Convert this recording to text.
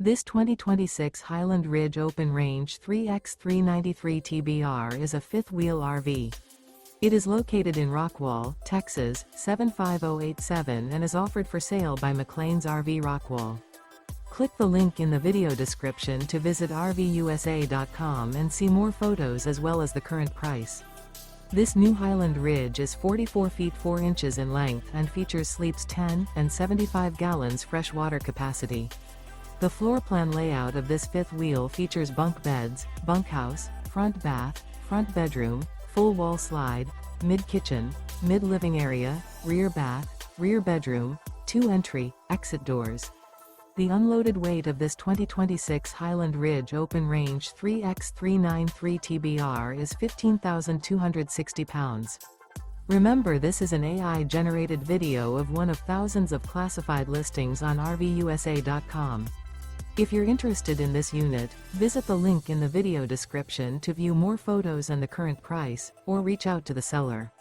This 2026 Highland Ridge Open Range 3x393 TBR is a fifth-wheel RV. It is located in Rockwall, Texas, 75087 and is offered for sale by McClain's RV Rockwall. Click the link in the video description to visit RVUSA.com and see more photos as well as the current price. This new Highland Ridge is 44 feet 4 inches in length and features sleeps 10 and 75 gallons fresh water capacity. The floor plan layout of this fifth wheel features bunk beds, bunkhouse, front bath, front bedroom, full wall slide, mid-kitchen, mid-living area, rear bath, rear bedroom, 2 entry, exit doors. The unloaded weight of this 2026 Highland Ridge Open Range 3x393 TBR is 15,260 pounds. Remember, this is an AI-generated video of one of thousands of classified listings on RVUSA.com. If you're interested in this unit, visit the link in the video description to view more photos and the current price, or reach out to the seller.